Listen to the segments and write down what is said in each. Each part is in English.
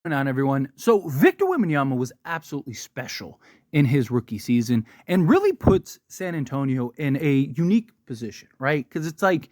Going on, everyone? So Victor Wembanyama was absolutely special in his rookie season and really puts San Antonio in a unique position, right? Because it's like,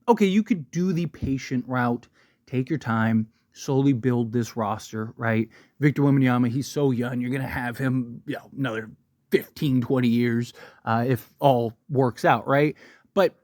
okay, you could do the patient route, take your time, slowly build this roster, right? Victor Wembanyama, he's so young, you're going to have him, another 15, 20 years if all works out, right? But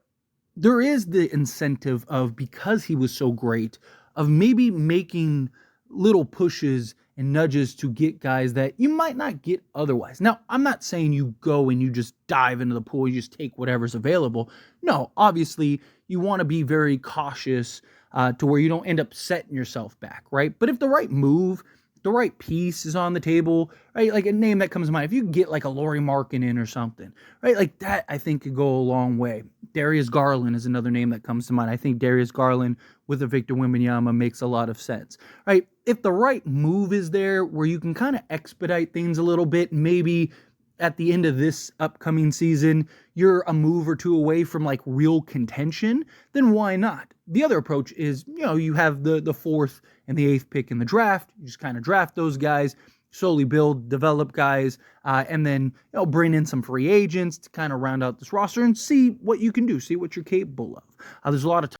there is the incentive of, because he was so great, of maybe making little pushes and nudges to get guys that you might not get otherwise. Now, I'm not saying you go and you just dive into the pool, you just take whatever's available. No, obviously, you want to be very cautious to where you don't end up setting yourself back, right? But if the right move, the right piece is on the table, right? Like a name that comes to mind, if you get like a Lauri Markkanen or something, right? Like that, I think could go a long way. Darius Garland is another name that comes to mind. I think Darius Garland with a Victor Wembanyama makes a lot of sense, right? If the right move is there where you can kind of expedite things a little bit, maybe at the end of this upcoming season, you're a move or two away from like real contention, then why not? The other approach is, you have the fourth and the eighth pick in the draft. You just kind of draft those guys, slowly build, develop guys, and then bring in some free agents to kind of round out this roster and see what you can do, see what you're capable of. There's a lot of talk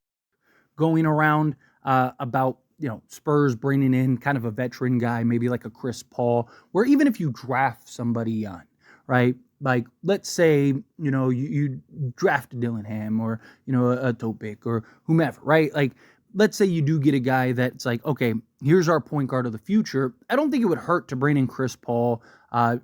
going around about Spurs bringing in kind of a veteran guy, maybe like a Chris Paul, where even if you draft somebody young, right? Like, let's say, you draft a Dillingham or, a Topic or whomever, right? Like, let's say you do get a guy that's like, okay, here's our point guard of the future. I don't think it would hurt to bring in Chris Paul, kind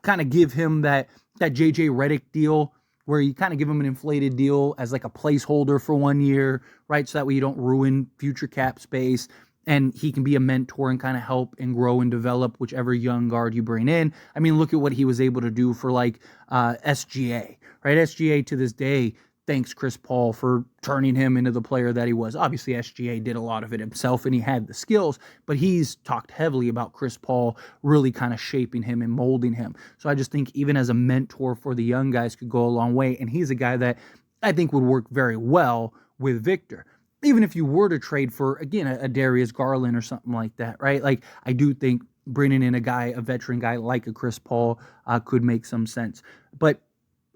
of give him that JJ Redick deal where you kind of give him an inflated deal as like a placeholder for 1 year, right? So that way you don't ruin future cap space. And he can be a mentor and kind of help and grow and develop whichever young guard you bring in. I mean, look at what he was able to do for like SGA, right? SGA to this day thanks Chris Paul for turning him into the player that he was. Obviously, SGA did a lot of it himself and he had the skills, but he's talked heavily about Chris Paul really kind of shaping him and molding him. So I just think even as a mentor for the young guys could go a long way. And he's a guy that I think would work very well with Victor. Even if you were to trade for, again, a Darius Garland or something like that, right? Like, I do think bringing in a veteran guy like a Chris Paul could make some sense. But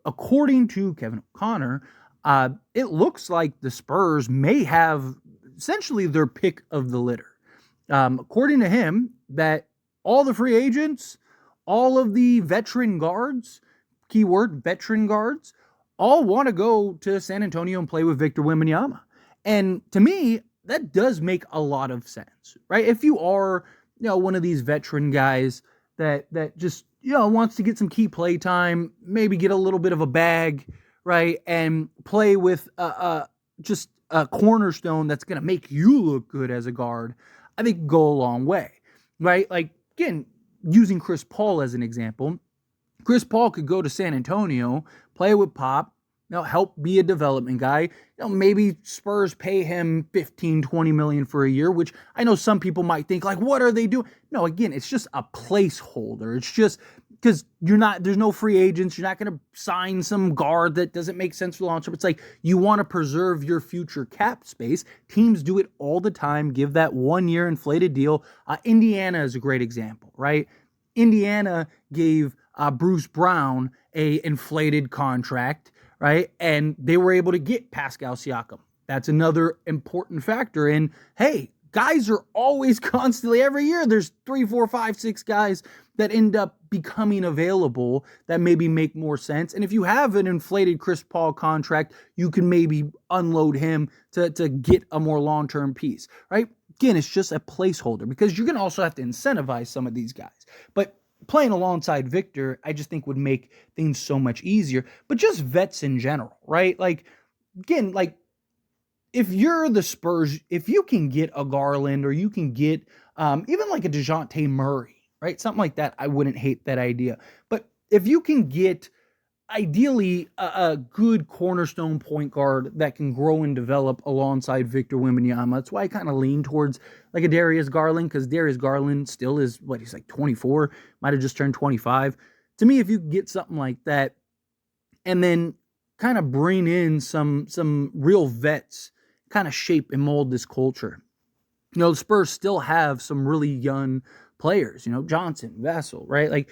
according to Kevin O'Connor, it looks like the Spurs may have essentially their pick of the litter. According to him, that all the free agents, all of the veteran guards, keyword veteran guards, all want to go to San Antonio and play with Victor Wembanyama. And to me, that does make a lot of sense, right? If you are, one of these veteran guys that just, wants to get some key play time, maybe get a little bit of a bag, right? And play with just a cornerstone that's going to make you look good as a guard, I think go a long way, right? Like, again, using Chris Paul as an example, Chris Paul could go to San Antonio, play with Pop, help be a development guy. Maybe Spurs pay him 15, 20 million for a year, which I know some people might think like, what are they doing? No, again, it's just a placeholder. It's just because there's no free agents. You're not going to sign some guard that doesn't make sense for the long term. It's like you want to preserve your future cap space. Teams do it all the time. Give that 1 year inflated deal. Indiana is a great example, right? Indiana gave Bruce Brown a inflated contract, right? And they were able to get Pascal Siakam. That's another important factor in, hey, guys are always constantly, every year, there's 3, 4, 5, 6 guys that end up becoming available that maybe make more sense. And if you have an inflated Chris Paul contract, you can maybe unload him to get a more long-term piece, right? Again, it's just a placeholder because you're going to also have to incentivize some of these guys. But playing alongside Victor, I just think would make things so much easier. But just vets in general, right? Like, again, like, if you're the Spurs, if you can get a Garland or you can get even like a DeJounte Murray, right? Something like that, I wouldn't hate that idea. But if you can get, ideally, a good cornerstone point guard that can grow and develop alongside Victor Wembanyama, that's why I kind of lean towards like a Darius Garland, because Darius Garland still is, he's like 24, might have just turned 25. To me, if you get something like that and then kind of bring in some real vets, kind of shape and mold this culture. the Spurs still have some really young players, Johnson, Vassell, right? Like,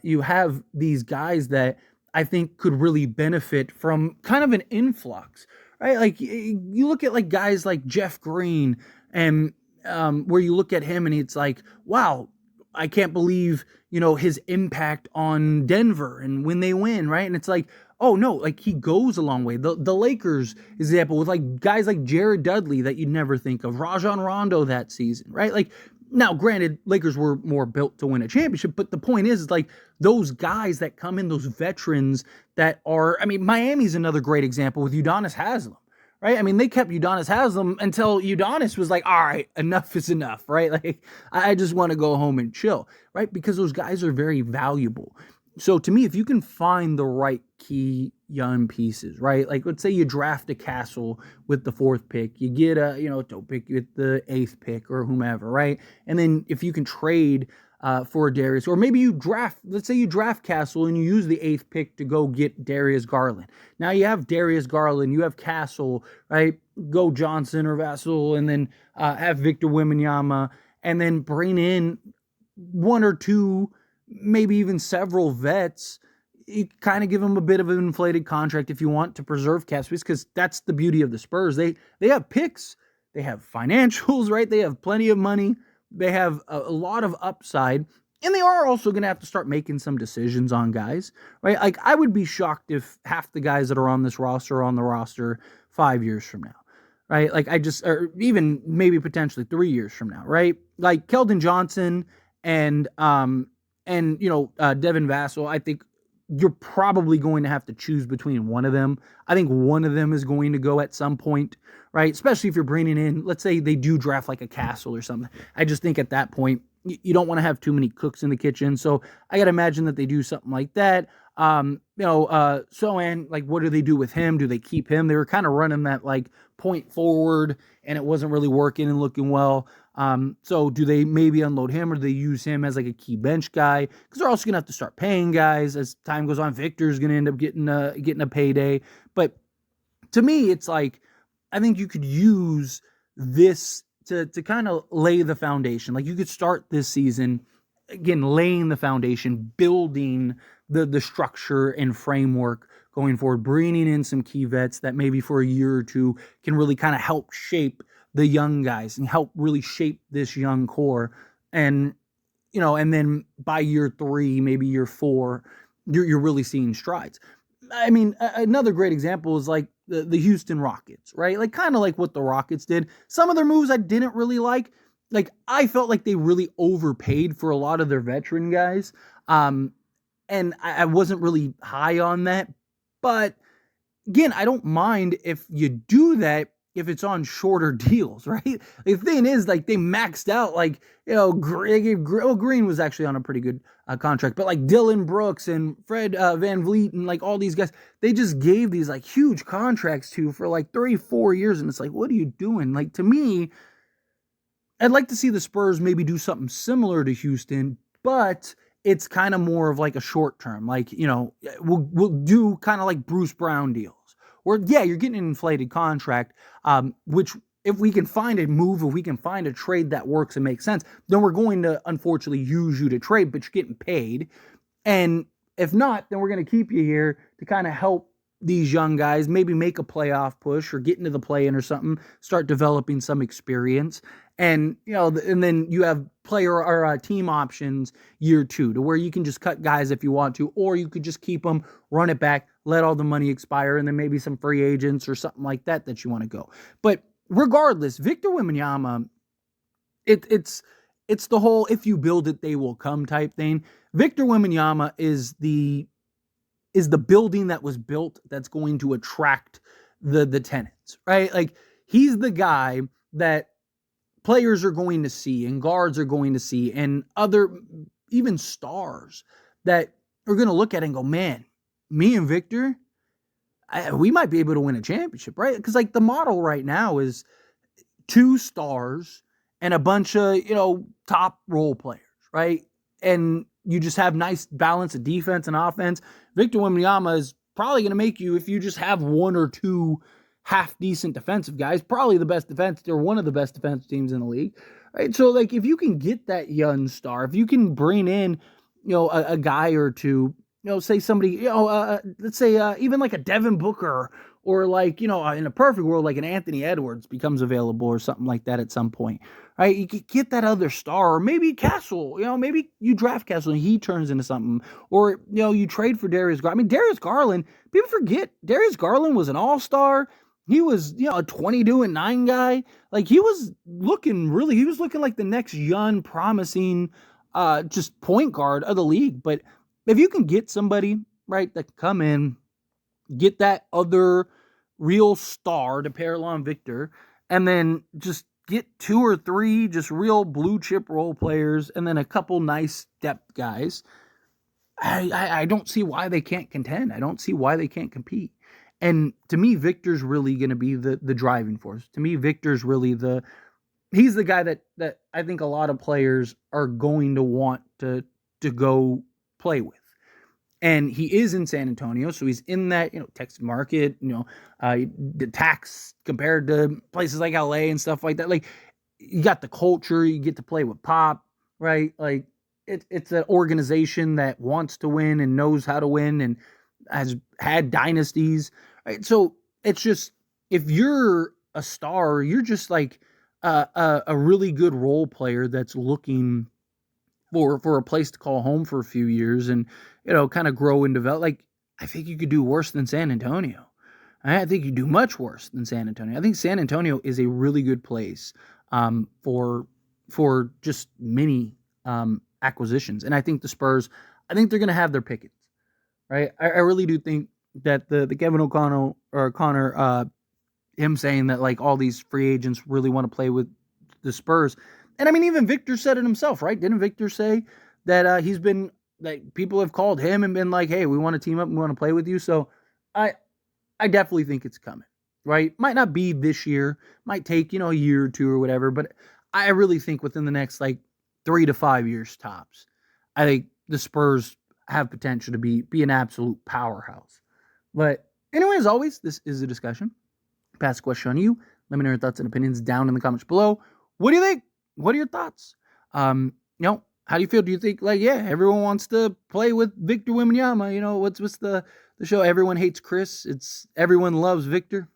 you have these guys that I think could really benefit from kind of an influx, right? Like, you look at like guys like Jeff Green, and where you look at him and it's like, wow, I can't believe, his impact on Denver and when they win, right? And it's like, oh no, like he goes a long way. The Lakers example with like guys like Jared Dudley that you'd never think of, Rajon Rondo that season, right? Like, now granted, Lakers were more built to win a championship, but the point is like those guys that come in, those veterans that are, I mean, Miami's another great example with Udonis Haslem. Right? I mean, they kept Udonis Haslem until Udonis was like, all right, enough is enough, right? Like, I just want to go home and chill, right? Because those guys are very valuable. So to me, if you can find the right key young pieces, right? Like, let's say you draft a Castle with the 4th pick, you get a, dope pick with the 8th pick or whomever, right? And then if you can trade for Darius, or maybe let's say you draft Castle and you use the 8th pick to go get Darius Garland. Now you have Darius Garland, you have Castle, right? Go Johnson or Vassell, and then have Victor Wembanyama, and then bring in one or two, maybe even several vets. You kind of give them a bit of an inflated contract if you want to preserve cap space, because that's the beauty of the Spurs. They have picks, they have financials, right? They have plenty of money. They have a lot of upside, and they are also going to have to start making some decisions on guys, right? Like, I would be shocked if half the guys that are on this roster are on the roster 5 years from now, right? Like, or even maybe potentially 3 years from now, right? Like Keldon Johnson and Devin Vassell, I think you're probably going to have to choose between one of them. I think one of them is going to go at some point, right? Especially if you're bringing in, let's say they do draft like a Castle or something. I just think at that point, you don't want to have too many cooks in the kitchen. So I got to imagine that they do something like that. Sohan, like, what do they do with him? Do they keep him? They were kind of running that like point forward, and it wasn't really working and looking well. So do they maybe unload him, or do they use him as like a key bench guy? Because they're also going to have to start paying guys as time goes on. Victor's going to end up getting a payday. But to me, it's like, I think you could use this to kind of lay the foundation. Like, you could start this season, again, laying the foundation, building the structure and framework going forward, bringing in some key vets that maybe for a year or two can really kind of help shape the young guys and help really shape this young core. And, and then by year 3, maybe year 4, you're really seeing strides. I mean, another great example is like the Houston Rockets, right? Like, kind of like what the Rockets did. Some of their moves I didn't really like. Like, I felt like they really overpaid for a lot of their veteran guys. And I wasn't really high on that. But again, I don't mind if you do that if it's on shorter deals, right? The thing is, like, they maxed out, like, Green was actually on a pretty good contract, but like Dylan Brooks and Fred Van Vliet and like all these guys, they just gave these like huge contracts to for like 3-4 years. And it's like, what are you doing? Like, to me, I'd like to see the Spurs maybe do something similar to Houston, but it's kind of more of like a short term. Like, we'll do kind of like Bruce Brown deals where, yeah, you're getting an inflated contract, which if we can find a move, if we can find a trade that works and makes sense, then we're going to unfortunately use you to trade, but you're getting paid. And if not, then we're going to keep you here to kind of help these young guys maybe make a playoff push or get into the play-in or something, start developing some experience. And, and then you have player or team options year 2 to where you can just cut guys if you want to, or you could just keep them, run it back, let all the money expire, and then maybe some free agents or something like that you want to go. But regardless, Victor Wembanyama, it's the whole if you build it, they will come type thing. Victor Wembanyama is the building that was built that's going to attract the tenants, right? Like, he's the guy that players are going to see and guards are going to see and other even stars that are going to look at it and go, man, me and Victor, we might be able to win a championship, right? Because like the model right now is 2 stars and a bunch of, top role players, right? And you just have nice balance of defense and offense. Victor Wembanyama is probably going to make you, if you just have 1 or 2 half-decent defensive guys, probably the best defense. They're one of the best defensive teams in the league, right? So, like, if you can get that young star, if you can bring in, a guy or two, say somebody, let's say even like a Devin Booker or like, in a perfect world, like an Anthony Edwards becomes available or something like that at some point, right? You could get that other star, or maybe Castle, maybe you draft Castle and he turns into something, or, you trade for Darius Garland. I mean, Darius Garland, people forget Darius Garland was an all-star. He was, a 22-9 guy. Like, he was looking like the next young, promising, just point guard of the league. But if you can get somebody, right, that can come in, get that other real star to pair along Victor, and then just get 2 or 3 just real blue chip role players, and then a couple nice depth guys, I don't see why they can't contend. I don't see why they can't compete. And to me, Victor's really going to be the driving force. To me, Victor's really he's the guy that I think a lot of players are going to want to go play with. And he is in San Antonio, so he's in that, Texas market, the tax compared to places like LA and stuff like that. Like, you got the culture, you get to play with Pop, right? Like, it's an organization that wants to win and knows how to win and has had dynasties, right? So it's just, if you're a star, you're just like a really good role player that's looking for a place to call home for a few years and, kind of grow and develop. Like, I think you could do worse than San Antonio. I think you do much worse than San Antonio. I think San Antonio is a really good place for just many acquisitions. And I think the Spurs, I think they're going to have their pickings, right? I really do think that the Kevin O'Connell or Connor, him saying that like all these free agents really want to play with the Spurs. And I mean, even Victor said it himself, right? Didn't Victor say that that people have called him and been like, hey, we want to team up, we want to play with you. So I definitely think it's coming, right? Might not be this year, might take, a year or two or whatever, but I really think within the next like 3 to 5 years tops, I think the Spurs have potential to be an absolute powerhouse. But anyway, as always, this is a discussion. Pass the question on you. Let me know your thoughts and opinions down in the comments below. What do you think? What are your thoughts? How do you feel? Do you think like, yeah, everyone wants to play with Victor Wembanyama? What's the show? Everyone hates Chris. It's everyone loves Victor.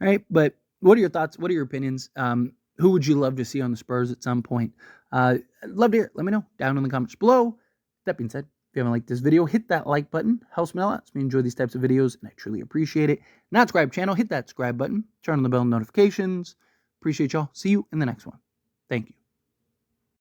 Right? But what are your thoughts? What are your opinions? Who would you love to see on the Spurs at some point? I'd love to hear it. Let me know down in the comments below. That being said, if you haven't liked this video, hit that like button. Helps me a lot. We enjoy these types of videos, and I truly appreciate it. Not subscribe channel, hit that subscribe button. Turn on the bell notifications. Appreciate y'all. See you in the next one. Thank you.